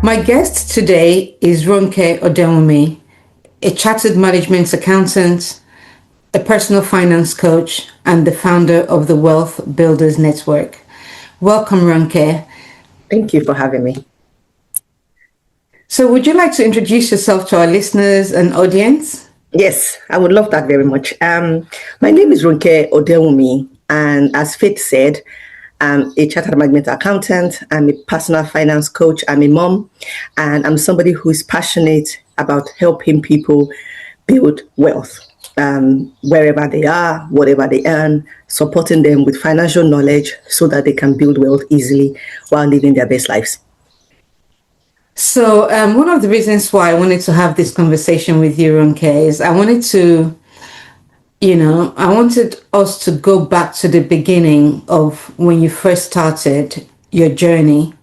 My guest today is Ronke Odewumi, a chartered management accountant, a personal finance coach, and the founder of the Wealth Builders Network. Welcome, Ronke. Thank you for having me. So would you like to introduce yourself to our listeners and audience? Yes, I would love that very much. My name is Ronke Odewumi, and as Faith said, I'm a chartered management accountant, I'm a personal finance coach, I'm a mom, and I'm somebody who is passionate about helping people build wealth wherever they are, whatever they earn, supporting them with financial knowledge so that they can build wealth easily while living their best lives. So one of the reasons why I wanted to have this conversation with you, Ronke, is I wanted us to go back to the beginning of when you first started your journey.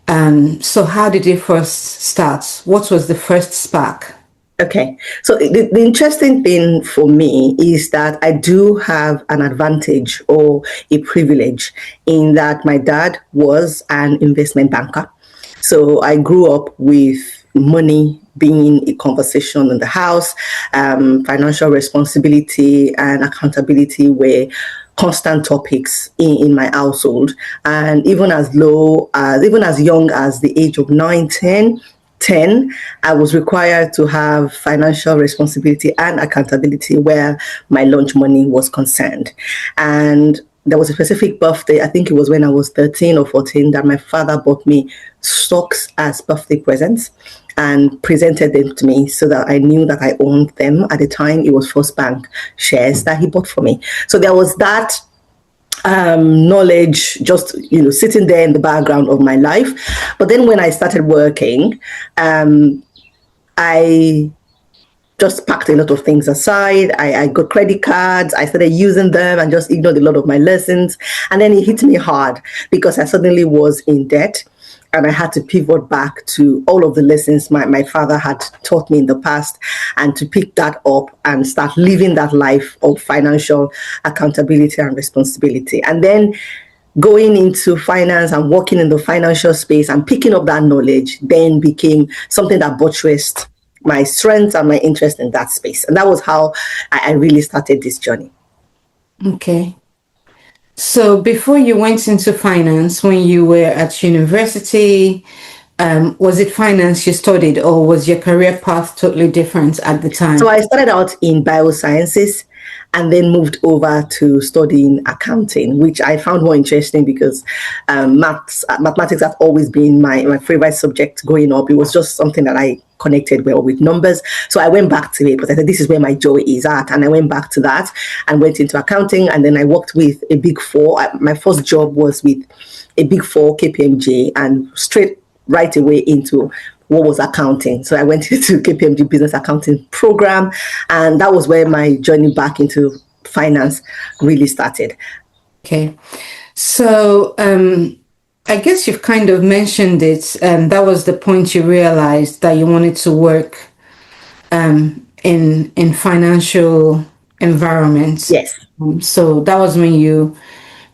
So how did it first start? What was the first spark? Okay, so the interesting thing for me is that I do have an advantage or a privilege in that my dad was an investment banker. So I grew up with money being a conversation in the house. Financial responsibility and accountability were constant topics in my household. And even as young as the age of 10, I was required to have financial responsibility and accountability where my lunch money was concerned. And there was a specific birthday, I think it was when I was 13 or 14, that my father bought me stocks as birthday presents and presented them to me so that I knew that I owned them. At the time, it was First Bank shares that he bought for me. So there was that knowledge just sitting there in the background of my life. But then when I started working, I just packed a lot of things aside. I got credit cards. I started using them and just ignored a lot of my lessons. And then it hit me hard because I suddenly was in debt. And I had to pivot back to all of the lessons my father had taught me in the past and to pick that up and start living that life of financial accountability and responsibility. And then going into finance and working in the financial space and picking up that knowledge then became something that buttressed my strengths and my interest in that space. And that was how I really started this journey. Okay. So before you went into finance, when you were at university, was it finance you studied, or was your career path totally different at the time? So I started out in biosciences and then moved over to studying accounting, which I found more interesting because mathematics has always been my favorite subject growing up. It was just something that I connected well with numbers. So I went back to it, but I said, this is where my joy is at. And I went back to that and went into accounting. And then I worked with a Big Four. My first job was with a Big Four, KPMG, and right away into what was accounting. So I went into KPMG business accounting program, and that was where my journey back into finance really started. Okay. So I guess you've kind of mentioned it. That was the point you realized that you wanted to work in financial environments. Yes. So that was when you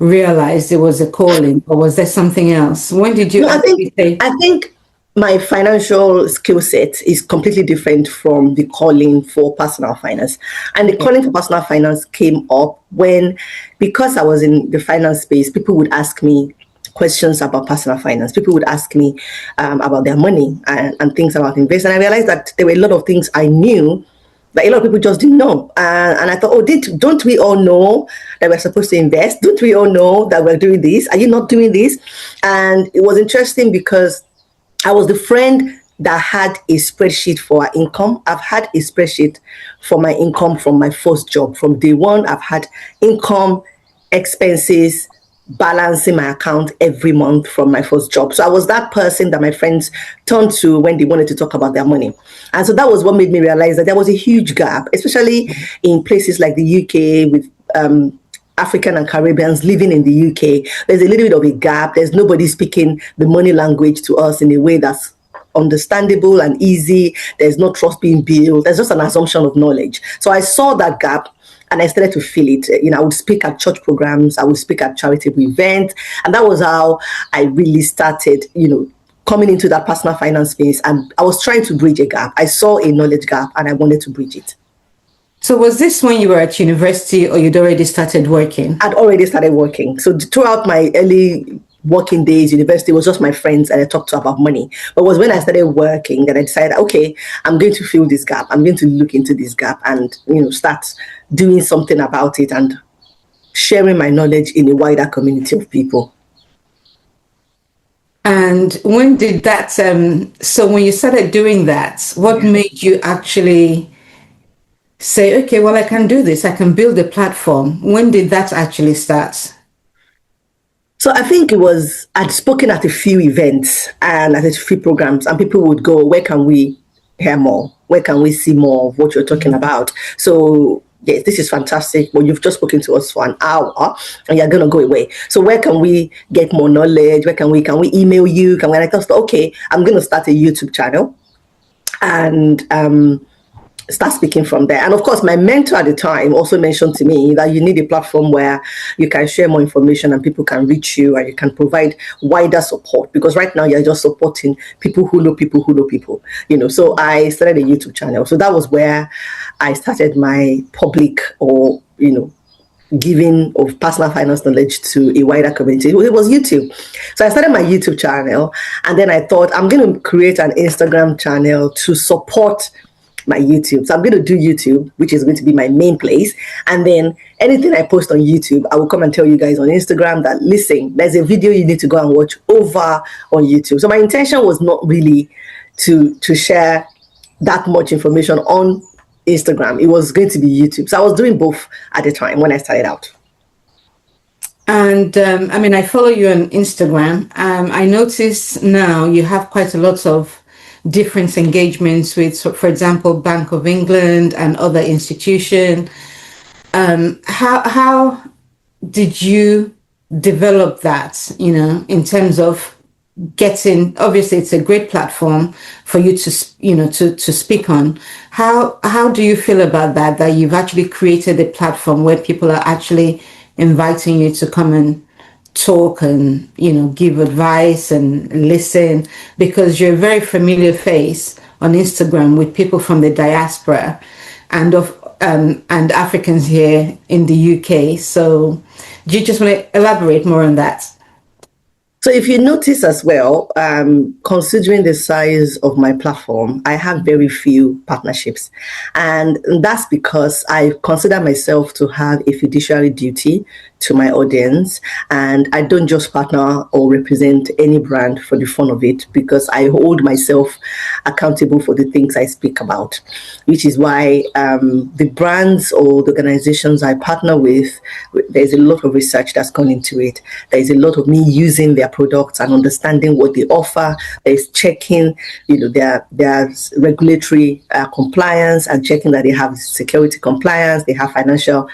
realized it was a calling, or was there something else? When did you No, I think my financial skill set is completely different from the calling for personal finance. And the calling for personal finance came up because I was in the finance space, people would ask me questions about personal finance. People would ask me about their money and things about investing. And I realized that there were a lot of things I knew that a lot of people just didn't know. And I thought, don't we all know that we're supposed to invest? Don't we all know that we're doing this? Are you not doing this? And it was interesting because I was the friend that had a spreadsheet for our income. I've had a spreadsheet for my income from my first job. From day one, I've had income, expenses, balancing my account every month from my first job. So I was that person that my friends turned to when they wanted to talk about their money. And so that was what made me realize that there was a huge gap, especially in places like the UK with African and Caribbeans living in the UK. There's a little bit of a gap. There's nobody speaking the money language to us in a way that's understandable and easy. There's no trust being built. There's just an assumption of knowledge. So I saw that gap and I started to feel it. I would speak at church programs. I would speak at charitable events. And that was how I really started, coming into that personal finance space, and I was trying to bridge a gap. I saw a knowledge gap and I wanted to bridge it. So was this when you were at university or you'd already started working? I'd already started working. So throughout my early working days, university was just my friends and I talked to about money. But it was when I started working that I decided, okay, I'm going to fill this gap. I'm going to look into this gap and, start doing something about it and sharing my knowledge in a wider community of people. And when did that, so when you started doing that, what made you actually say, okay, well, I can do this, I can build a platform? When did that actually start? So I think I'd spoken at a few events and at a few programs, and people would go, where can we hear more? Where can we see more of what you're talking about? So yes, this is fantastic. Well, you've just spoken to us for an hour and you're going to go away. So where can we get more knowledge? Can we email you? Can we, like, okay, I'm going to start a YouTube channel and start speaking from there. And of course, my mentor at the time also mentioned to me that you need a platform where you can share more information and people can reach you and you can provide wider support, because right now you're just supporting people who know people who know people, So I started a YouTube channel. So that was where I started my public or, giving of personal finance knowledge to a wider community. It was YouTube. So I started my YouTube channel, and then I thought I'm going to create an Instagram channel to support my YouTube. So I'm going to do YouTube, which is going to be my main place. And then anything I post on YouTube, I will come and tell you guys on Instagram that, listen, there's a video you need to go and watch over on YouTube. So my intention was not really to share that much information on Instagram. It was going to be YouTube. So I was doing both at the time when I started out. And I follow you on Instagram. I notice now you have quite a lot of different engagements with, so for example, Bank of England and other institutions. How did you develop that, in terms of getting, obviously it's a great platform for you to speak on. How do you feel about that you've actually created a platform where people are actually inviting you to come and talk and give advice and listen, because you're a very familiar face on Instagram with people from the diaspora and Africans here in the UK. So do you just want to elaborate more on that? So if you notice as well, considering the size of my platform, I have very few partnerships. And that's because I consider myself to have a fiduciary duty to my audience. And I don't just partner or represent any brand for the fun of it, because I hold myself accountable for the things I speak about, which is why the brands or the organizations I partner with, there's a lot of research that's gone into it. There's a lot of me using their products and understanding what they offer. There's checking, their regulatory compliance and checking that they have security compliance, they have financial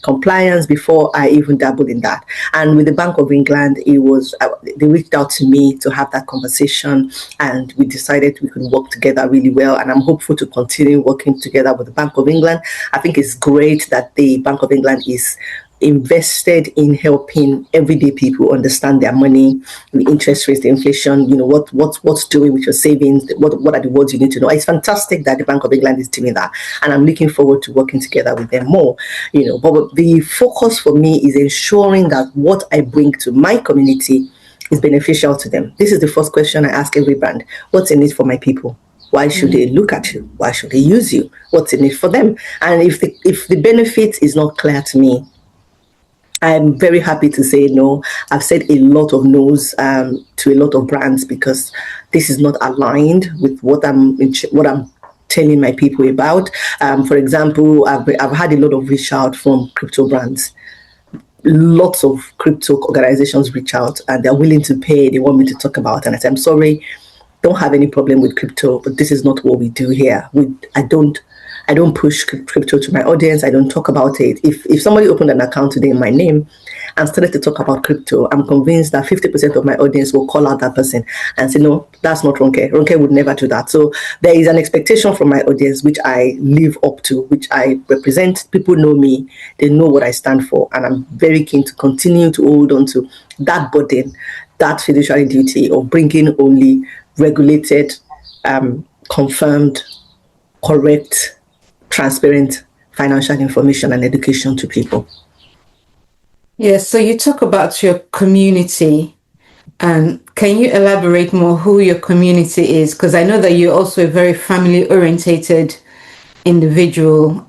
compliance before I even dabbled in that. And with the Bank of England, they reached out to me to have that conversation, and we decided we could work together really well. And I'm hopeful to continue working together with the Bank of England. I think it's great that the Bank of England is invested in helping everyday people understand their money, the interest rates, the inflation, what's doing with your savings, what are the words you need to know. It's fantastic that the Bank of England is doing that, and I'm looking forward to working together with them more. But the focus for me is ensuring that what I bring to my community is beneficial to them. This is the first question I ask every brand: what's in it for my people? Why should they look at you? Why should they use you? What's in it for them? And if the benefit is not clear to me, I'm very happy to say no. I've said a lot of no's to a lot of brands, because this is not aligned with what I'm telling my people about. For example, I've had a lot of reach out from crypto brands. Lots of crypto organizations reach out and they're willing to pay. They want me to talk about it. And I say, I'm sorry, don't have any problem with crypto, but this is not what we do here. I don't push crypto to my audience. I don't talk about it. If somebody opened an account today in my name and started to talk about crypto, I'm convinced that 50% of my audience will call out that person and say, no, that's not Ronke. Ronke would never do that. So there is an expectation from my audience, which I live up to, which I represent. People know me. They know what I stand for. And I'm very keen to continue to hold on to that burden that fiduciary duty of bringing only regulated, confirmed, correct, transparent financial information and education to people. Yes, so you talk about your community. And can you elaborate more who your community is? Because I know that you're also a very family orientated individual.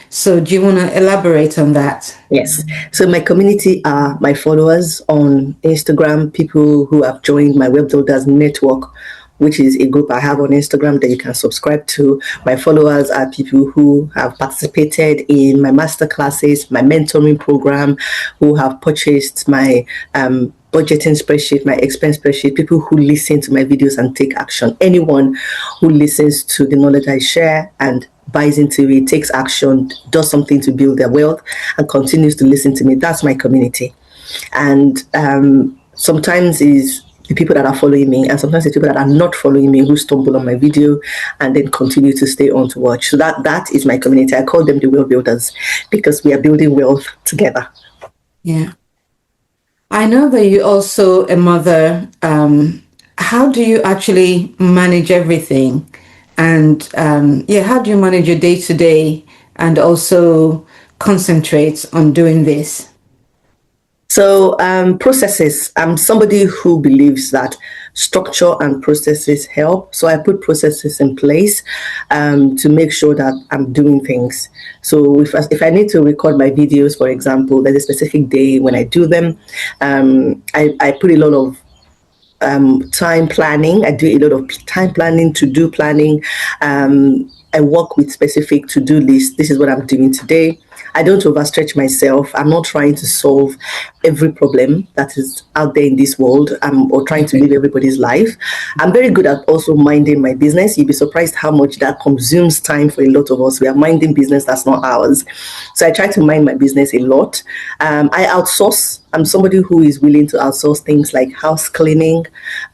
So do you want to elaborate on that? Yes. So my community are my followers on Instagram, people who have joined my Web Builders Network, which is a group I have on Instagram that you can subscribe to. My followers are people who have participated in my master classes, my mentoring program, who have purchased my budgeting spreadsheet, my expense spreadsheet, people who listen to my videos and take action. Anyone who listens to the knowledge I share and buys into it, takes action, does something to build their wealth, and continues to listen to me, that's my community. And sometimes is the people that are following me, and sometimes the people that are not following me who stumble on my video and then continue to stay on to watch. So that is my community. I call them the wealth builders because we are building wealth together. Yeah. I know that you're also a mother. How do you actually manage everything? And how do you manage your day to day and also concentrate on doing this? So processes, I'm somebody who believes that structure and processes help. So I put processes in place to make sure that I'm doing things. So if I need to record my videos, for example, there's a specific day when I do them. I put a lot of time planning. I do a lot of time planning, to-do planning. I work with specific to-do lists. This is what I'm doing today. I don't overstretch myself. I'm not trying to solve every problem that is out there in this world or trying to live everybody's life. I'm very good at also minding my business. You'd be surprised how much that consumes time for a lot of us. We are minding business that's not ours. So I try to mind my business a lot. I outsource. I'm somebody who is willing to outsource things like house cleaning,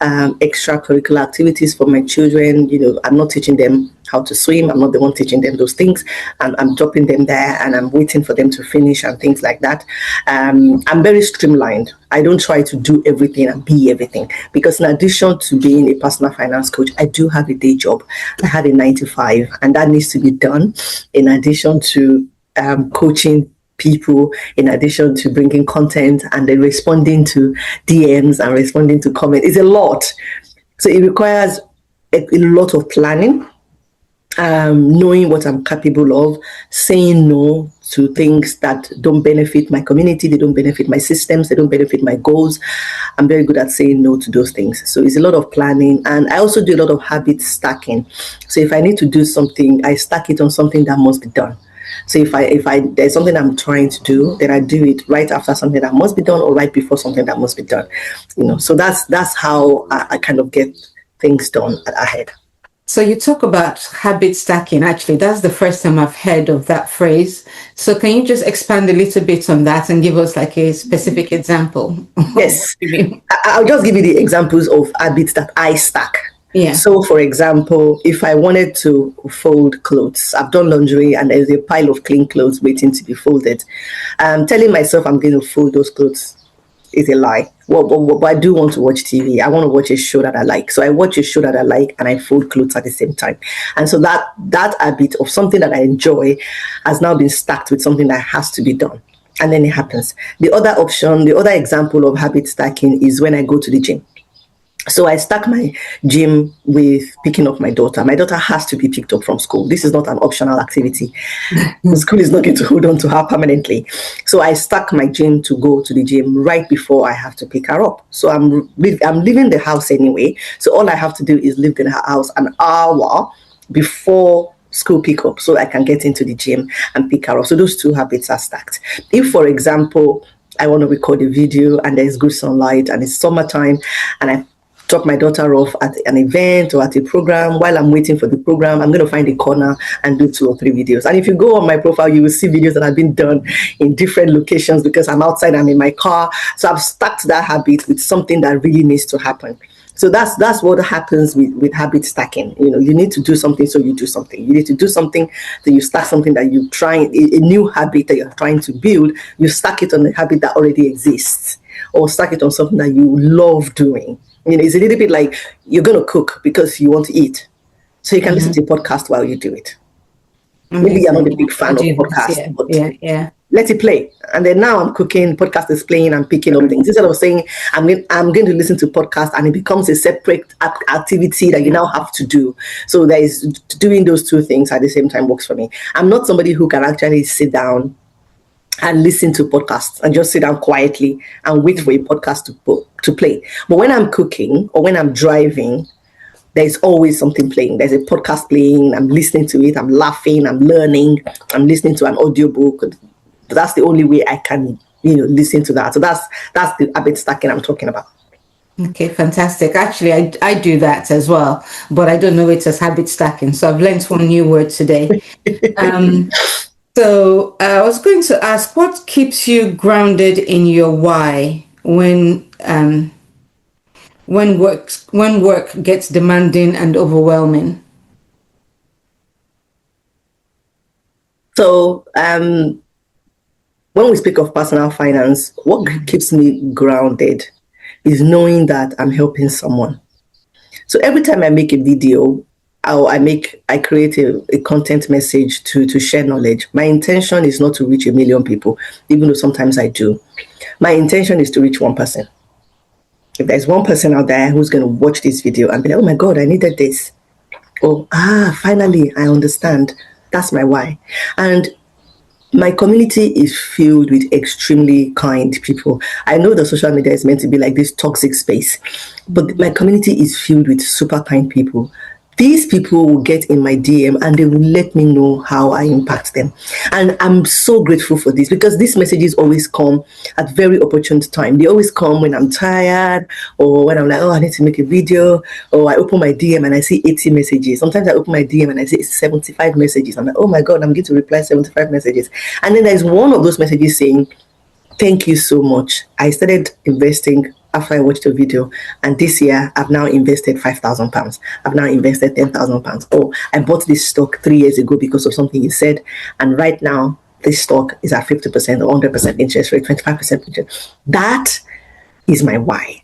extracurricular activities for my children. I'm not teaching them how to swim. I'm not the one teaching them those things. I'm dropping them there and I'm waiting for them to finish and things like that. I'm very streamlined. I don't try to do everything and be everything, because in addition to being a personal finance coach, I do have a day job. I have a 9 to 5, and that needs to be done in addition to coaching people, in addition to bringing content and then responding to DMs and responding to comments. It's a lot. So it requires a lot of planning, knowing what I'm capable of, saying no to things that don't benefit my community, they don't benefit my systems, they don't benefit my goals. I'm very good at saying no to those things. So it's a lot of planning, and I also do a lot of habit stacking. So if I need to do something, I stack it on something that must be done. So if there's something I'm trying to do, then I do it right after something that must be done or right before something that must be done. So that's how I kind of get things done ahead. So you talk about habit stacking. Actually, that's the first time I've heard of that phrase. So can you just expand a little bit on that and give us like a specific example? Yes. I'll just give you the examples of habits that I stack. Yeah. So, for example, if I wanted to fold clothes, I've done laundry and there's a pile of clean clothes waiting to be folded. Telling myself I'm going to fold those clothes is a lie. But I do want to watch TV. I want to watch a show that I like. So I watch a show that I like and I fold clothes at the same time. And so that habit of something that I enjoy has now been stacked with something that has to be done. And then it happens. The other example of habit stacking is when I go to the gym. So I stack my gym with picking up my daughter. My daughter has to be picked up from school. This is not an optional activity. The school is not going to hold on to her permanently. So I stack my gym to go to the gym right before I have to pick her up. So I'm leaving the house anyway. So all I have to do is leave the house an hour before school pickup so I can get into the gym and pick her up. So those two habits are stacked. If, for example, I want to record a video and there's good sunlight and it's summertime and I drop my daughter off at an event or at a program, while I'm waiting for the program, I'm going to find a corner and do 2 or 3 videos. And if you go on my profile, you will see videos that have been done in different locations because I'm outside, I'm in my car. So I've stacked that habit with something that really needs to happen. So that's what happens with habit stacking. You need to do something, so you do something. You need to do something, so you stack something that you're trying, a new habit that you're trying to build, you stack it on the habit that already exists. or stack it on something that you love doing. It's a little bit like you're going to cook because you want to eat. So you can listen to a podcast while you do it. Maybe you're not a big fan of podcasts, but let it play. And then now I'm cooking, podcast is playing, I'm picking up things. Instead of saying I'm going to listen to podcast, and it becomes a separate activity that you now have to do. So there is doing those two things at the same time works for me. I'm not somebody who can actually sit down and listen to podcasts and just sit down quietly and wait for a podcast to play. But when I'm cooking or when I'm driving, there's always something playing. There's a podcast playing. I'm listening to it. I'm laughing. I'm learning. I'm listening to an audiobook. That's the only way I can, listen to that. So that's the habit stacking I'm talking about. Okay, fantastic. Actually, I do that as well, but I don't know it as habit stacking. So I've learned one new word today. So I was going to ask, what keeps you grounded in your why when work gets demanding and overwhelming? So when we speak of personal finance, what keeps me grounded is knowing that I'm helping someone. So every time I make a video, I create a content message to share knowledge. My intention is not to reach 1 million people, even though sometimes I do. My intention is to reach one person. If there's one person out there who's going to watch this video and be like, oh my God, I needed this. Oh, finally, I understand. That's my why. And my community is filled with extremely kind people. I know that social media is meant to be like this toxic space, but my community is filled with super kind people. These people will get in my DM and they will let me know how I impact them. And I'm so grateful for this because these messages always come at very opportune time. They always come when I'm tired or when I'm like, oh, I need to make a video, or I open my DM and I see 80 messages. Sometimes I open my DM and I see 75 messages. I'm like, oh my God, I'm going to reply 75 messages. And then there's one of those messages saying, thank you so much. I started investing after I watched the video, and this year I've now invested £5,000. I've now invested £10,000. Oh, I bought this stock 3 years ago because of something you said, and right now this stock is at 50% or 100% interest rate, 25% interest. That is my why,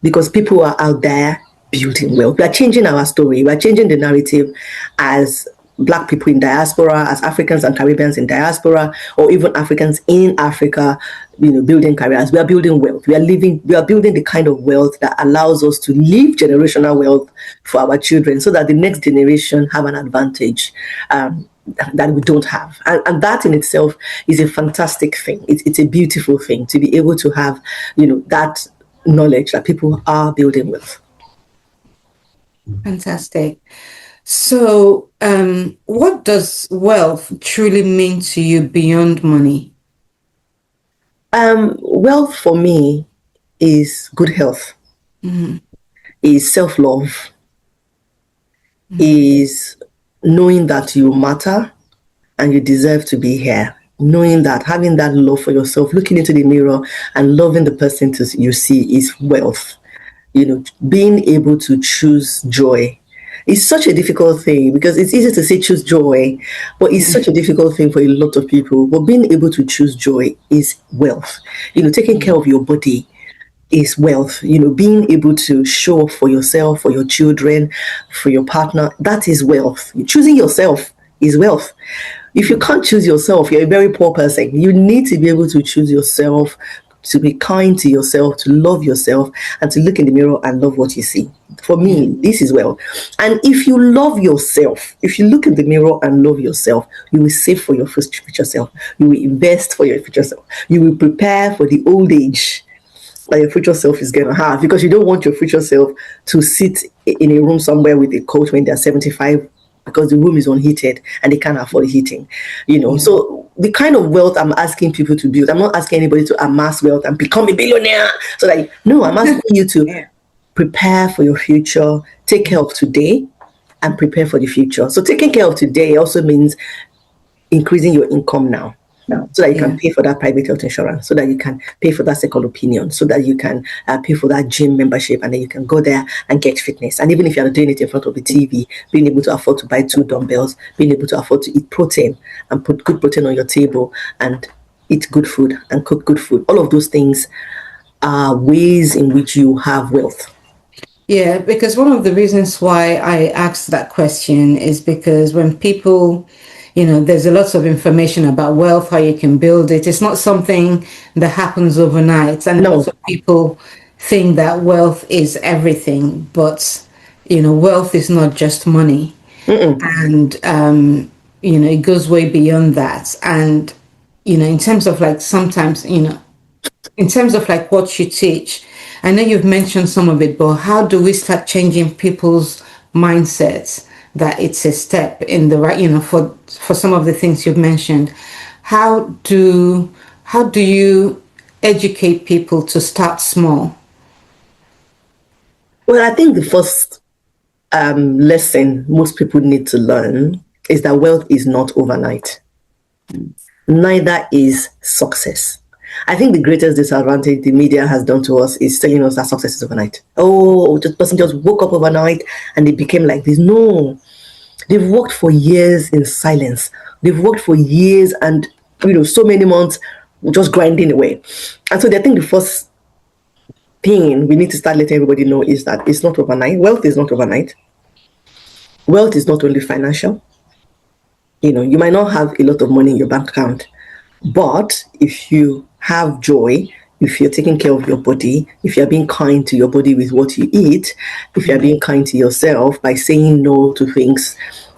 because people are out there building wealth. We are changing our story. We are changing the narrative as Black people in diaspora, as Africans and Caribbeans in diaspora, or even Africans in Africa, building careers. We are building wealth. We are building the kind of wealth that allows us to leave generational wealth for our children so that the next generation have an advantage that we don't have. And that in itself is a fantastic thing. It's a beautiful thing to be able to have, that knowledge that people are building wealth. Fantastic. So, what does wealth truly mean to you beyond money? Wealth for me is good health, is self-love, is knowing that you matter and you deserve to be here. Knowing that, having that love for yourself, looking into the mirror and loving the person you see is wealth. Being able to choose joy. It's such a difficult thing because it's easy to say choose joy, but it's such a difficult thing for a lot of people. But being able to choose joy is wealth. Taking care of your body is wealth. Being able to show up for yourself, for your children, for your partner, that is wealth. Choosing yourself is wealth. If you can't choose yourself, you're a very poor person. You need to be able to choose yourself, to be kind to yourself, to love yourself, and to look in the mirror and love what you see. For me, this is well. And if you love yourself, if you look in the mirror and love yourself, you will save for your future self. You will invest for your future self. You will prepare for the old age that your future self is going to have, because you don't want your future self to sit in a room somewhere with a coach when they're 75 because the room is unheated and they can't afford heating. So the kind of wealth I'm asking people to build, I'm not asking anybody to amass wealth and become a billionaire. So no, I'm asking you to prepare for your future, take care of today and prepare for the future. So taking care of today also means increasing your income now. So that you can pay for that private health insurance, so that you can pay for that second opinion, so that you can pay for that gym membership, and then you can go there and get fitness. And even if you're doing it in front of the TV, being able to afford to buy 2 dumbbells, being able to afford to eat protein and put good protein on your table and eat good food and cook good food, all of those things ways in which you have wealth? Yeah, because one of the reasons why I asked that question is because when people, there's a lot of information about wealth, how you can build it. It's not something that happens overnight. And No. lots of people think that wealth is everything, but, wealth is not just money. And, it goes way beyond that. And, in terms of like sometimes, in terms of like what you teach, I know you've mentioned some of it, but how do we start changing people's mindsets that it's a step in the right, for some of the things you've mentioned? How do you educate people to start small? Well, I think the first lesson most people need to learn is that wealth is not overnight. Neither is success. I think the greatest disadvantage the media has done to us is telling us that success is overnight. Oh, this person just woke up overnight and they became like this. No, they've worked for years in silence. They've worked for years and so many months just grinding away. And so I think the first thing we need to start letting everybody know is that it's not overnight. Wealth is not overnight. Wealth is not only financial. You might not have a lot of money in your bank account, but if you have joy, if you're taking care of your body, if you're being kind to your body with what you eat, if you're being kind to yourself by saying no to things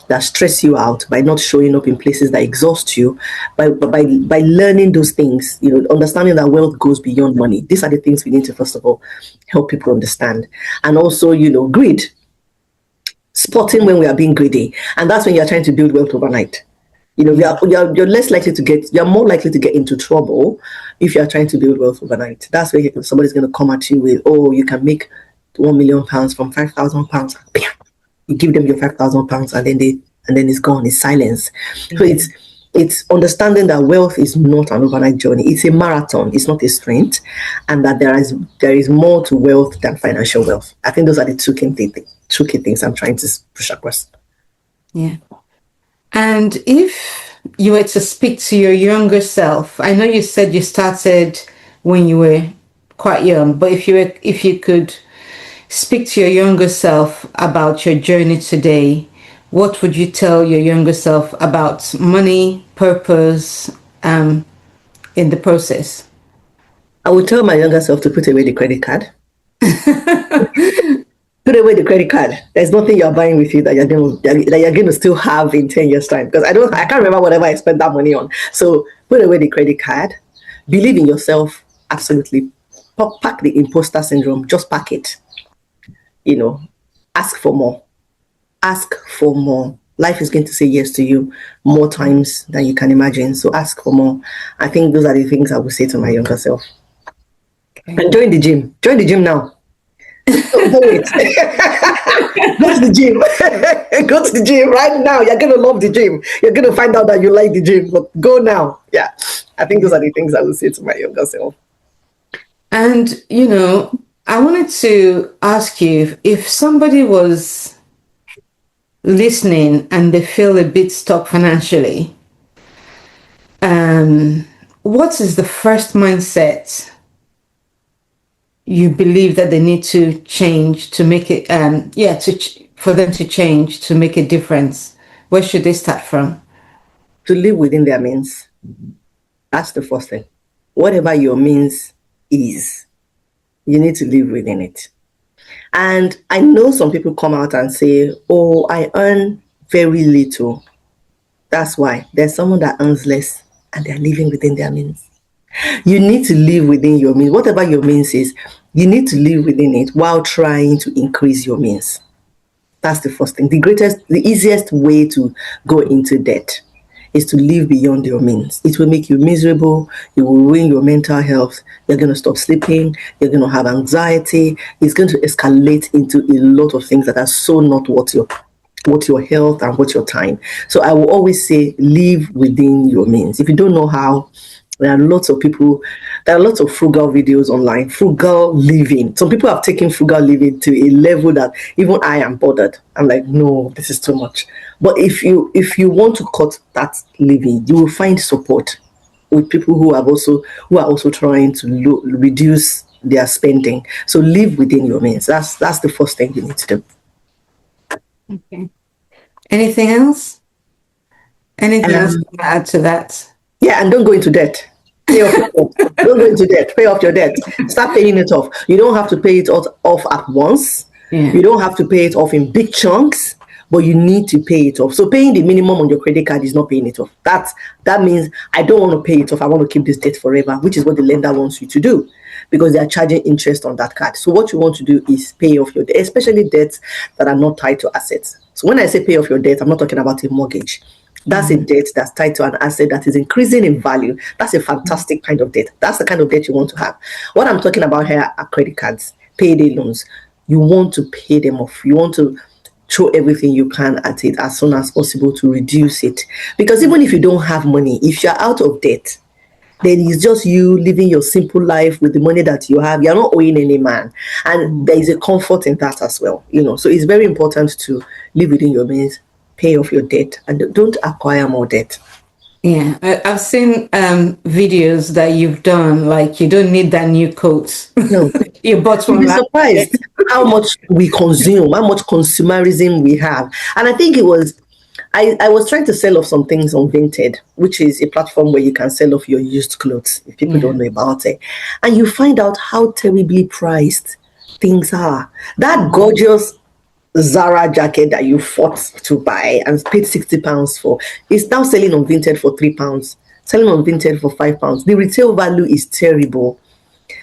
that stress you out, by not showing up in places that exhaust you, by learning those things, understanding that wealth goes beyond money. These are the things we need to, first of all, help people understand. And also, greed. Spotting when we are being greedy, and that's when you're trying to build wealth overnight. You're less likely to you're more likely to get into trouble if you're trying to build wealth overnight. That's where somebody's going to come at you with, oh, you can make £1,000,000 from £5,000. You give them your £5,000, and then it's gone. It's silence. So it's understanding that wealth is not an overnight journey. It's a marathon. It's not a sprint, and that there is more to wealth than financial wealth. I think those are the two key things I'm trying to push across. Yeah. And if you were to speak to your younger self, I know you said you started when you were quite young, but if you could speak to your younger self about your journey today, what would you tell your younger self about money, purpose, in the process? I would tell my younger self to put away the credit card. Put away the credit card. There's nothing you're buying with you that you're going to still have in 10 years' time. Because I can't remember whatever I spent that money on. So put away the credit card. Believe in yourself. Absolutely. Pack the imposter syndrome. Just pack it. Ask for more. Ask for more. Life is going to say yes to you more times than you can imagine. So ask for more. I think those are the things I would say to my younger self. Okay. And join the gym. Join the gym now. Don't do it. Go to the gym. Go to the gym right now. You're going to love the gym. You're going to find out that you like the gym. But go now. Yeah. I think those are the things I would say to my younger self. And, I wanted to ask you if somebody was listening and they feel a bit stuck financially, what is the first mindset you believe that they need to change to make it, for them to change, to make a difference? Where should they start from? To live within their means. That's the first thing. Whatever your means is, you need to live within it. And I know some people come out and say, oh, I earn very little. That's why there's someone that earns less and they're living within their means. You need to live within your means. Whatever your means is, you need to live within it while trying to increase your means. That's the first thing. The easiest way to go into debt is to live beyond your means. It will make you miserable. It will ruin your mental health. You're going to stop sleeping. You're going to have anxiety. It's going to escalate into a lot of things that are so not worth your health and worth your time. So I will always say, live within your means. If you don't know how, there are lots of frugal videos online, frugal living. Some people have taken frugal living to a level that even I am bothered. I'm like, no, this is too much. But if you want to cut that living, you will find support with people who are also trying to reduce they are spending. So live within your means. That's the first thing you need to do. Okay. Anything else? Anything else Um, to add to that? yeah, and don't go into debt. Pay off your debt. Don't go into debt. Pay off your debt. Start paying it off. You don't have to pay it off at once. Yeah. You don't have to pay it off in big chunks, but you need to pay it off. So paying the minimum on your credit card is not paying it off. That means I don't want to pay it off. I want to keep this debt forever, which is what the lender wants you to do, because they are charging interest on that card. So what you want to do is pay off your debt, especially debts that are not tied to assets. So when I say pay off your debt, I'm not talking about a mortgage. That's a debt that's tied to an asset that is increasing in value. That's a fantastic kind of debt. That's the kind of debt you want to have. What I'm talking about here are credit cards, payday loans. You want to pay them off. You want to throw everything you can at it as soon as possible to reduce it. Because even if you don't have money, if you're out of debt, then it's just you living your simple life with the money that you have. You're not owing any man. And there is a comfort in that as well. So it's very important to live within your means, pay off your debt, and don't acquire more debt. Yeah, I've seen videos that you've done, like you don't need that new coat. No, You bought you'll one be last surprised how much we consume, how much consumerism we have. And I think I was trying to sell off some things on Vinted, which is a platform where you can sell off your used clothes, if people don't know about it. And you find out how terribly priced things are. That gorgeous Zara jacket that you fought to buy and paid £60 for is now selling on Vinted for £3, selling on Vinted for £5. The retail value is terrible.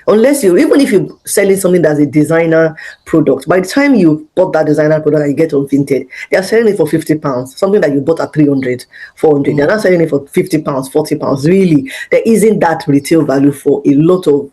Even if you're selling something that's a designer product, by the time you bought that designer product and you get on Vinted, they are selling it for £50. Something that you bought at 300, 400, they're not selling it for £50, £40. Really, there isn't that retail value for a lot of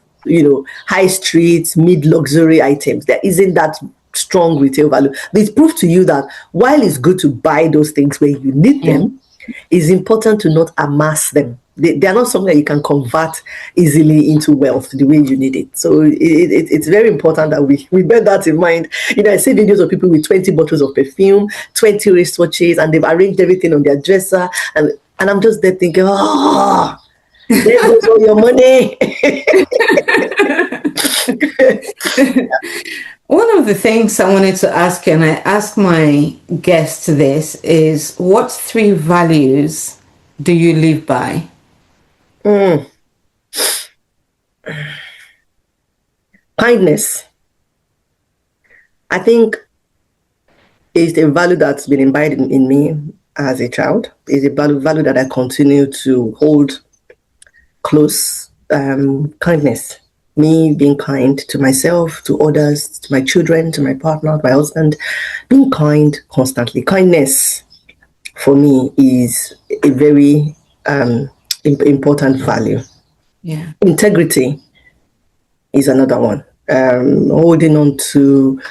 high street, mid-luxury items. There isn't that strong retail value. It's proof to you that while it's good to buy those things when you need them, it's important to not amass them. They are not something that you can convert easily into wealth the way you need it. So it's very important that we bear that in mind. I see videos of people with 20 bottles of perfume, 20 wristwatches, and they've arranged everything on their dresser. And I'm just there thinking, there goes all your money. One of the things I wanted to ask you, and I ask my guests this, is what 3 values do you live by? Kindness, I think, is a value that's been imbibed in me as a child. Is a value that I continue to hold close. Kindness. Me being kind to myself, to others, to my children, to my partner, to my husband, being kind constantly. Kindness for me is a very important value. Yeah. Integrity is another one. Holding on to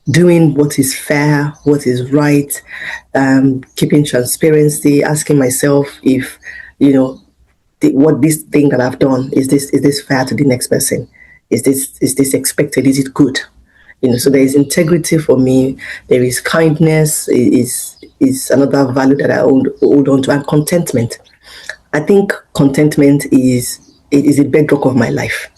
doing what is fair, what is right, keeping transparency, asking myself if, what this thing that I've done, is this fair to the next person? Is this expected? Is it good? So there is integrity for me. There is kindness is another value that I hold on to, and contentment. I think contentment is a bedrock of my life.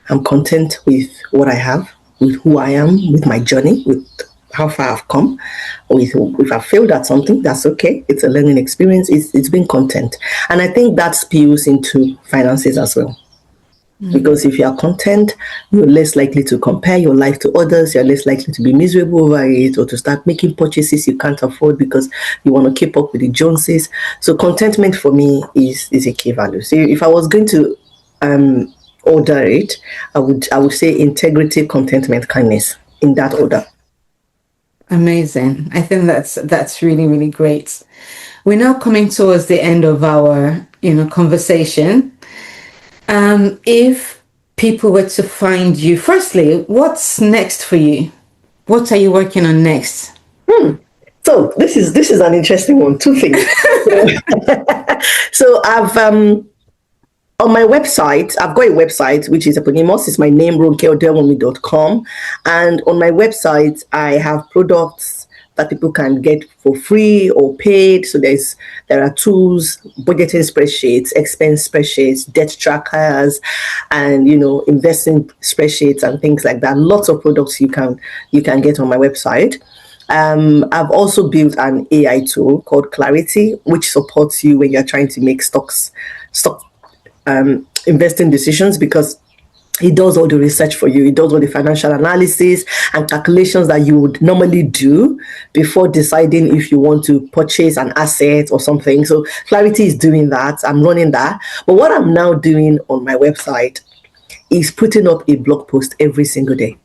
I'm content with what I have, with who I am, with my journey, with how far I've come. If I failed at something, that's okay. It's a learning experience. It's being content. And I think that spills into finances as well. Because if you are content, you're less likely to compare your life to others. You're less likely to be miserable over it, or to start making purchases you can't afford because you want to keep up with the Joneses. So contentment for me is a key value. So if I was going to order it, I would say integrity, contentment, kindness, in that order. Amazing. I think that's really, really great. We're now coming towards the end of our conversation. If people were to find you, firstly, what's next for you? What are you working on next? So this is an interesting one. 2 things. So I've on my website, I've got a website which is eponymous. It's my name, ronkeodewumi.com. And on my website, I have products that people can get for free or paid. So there are tools, budgeting spreadsheets, expense spreadsheets, debt trackers, and investing spreadsheets and things like that. Lots of products you can get on my website. I've also built an AI tool called Clarity, which supports you when you're trying to make stock investing decisions, because it does all the research for you. It does all the financial analysis and calculations that you would normally do before deciding if you want to purchase an asset or something. So Clarity is doing that. I'm running that. But what I'm now doing on my website is putting up a blog post every single day.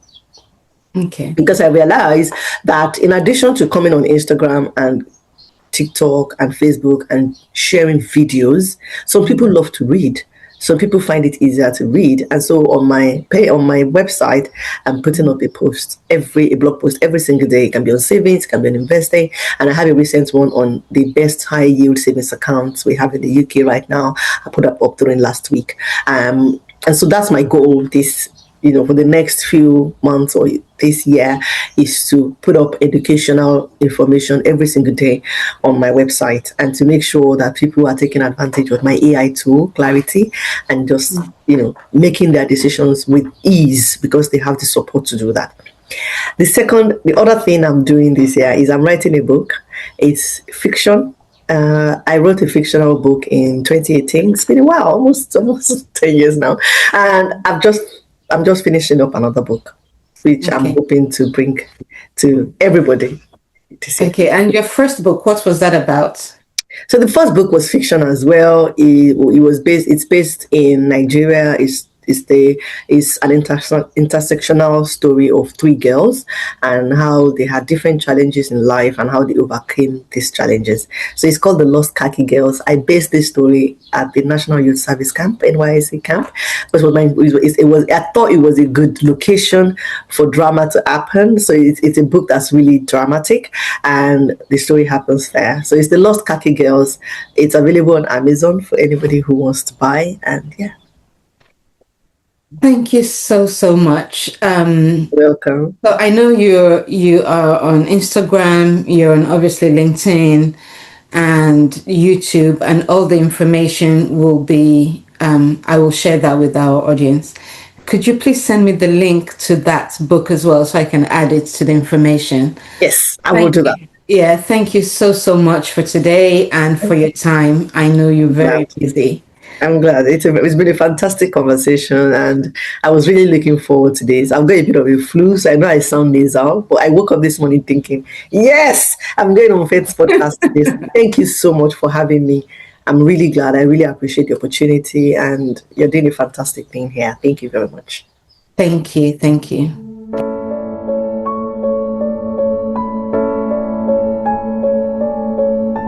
Okay. Because I realized that in addition to coming on Instagram and TikTok and Facebook and sharing videos, some people love to read. Some people find it easier to read. And so on my website, I'm putting up a blog post every single day. It can be on savings, it can be on investing. And I have a recent one on the best high yield savings accounts we have in the UK right now. I put up during last week. And so that's my goal for the next few months or this year, is to put up educational information every single day on my website, and to make sure that people are taking advantage of my AI tool, Clarity, and just, making their decisions with ease because they have the support to do that. The other thing I'm doing this year is I'm writing a book. It's fiction. I wrote a fictional book in 2018. It's been a while, almost 10 years now. And I'm just finishing up another book, which I'm hoping to bring to everybody. Okay, and your first book, what was that about? So the first book was fiction as well. It's based in Nigeria. It's an intersectional story of three girls and how they had different challenges in life and how they overcame these challenges. So it's called The Lost Khaki Girls. I based this story at the National Youth Service Camp, NYSC camp, because I thought it was a good location for drama to happen. So it's a book that's really dramatic, and the story happens there. So it's The Lost Khaki Girls. It's available on Amazon for anybody who wants to buy, and yeah. Thank you so much. Welcome. So I know you are on Instagram, you're on obviously LinkedIn and YouTube, and all the information will be, I will share that with our audience. Could you please send me the link to that book as well so I can add it to the information? Yes, I will do that. Yeah, thank you so much for today and for your time. I know you're very busy. I'm glad. It's been a fantastic conversation, and I was really looking forward to this. I've got a bit of a flu, so I know I sound nasal, but I woke up this morning thinking, yes, I'm going on Faith's podcast today. Thank you so much for having me. I'm really glad. I really appreciate the opportunity, and you're doing a fantastic thing here. Thank you very much. Thank you.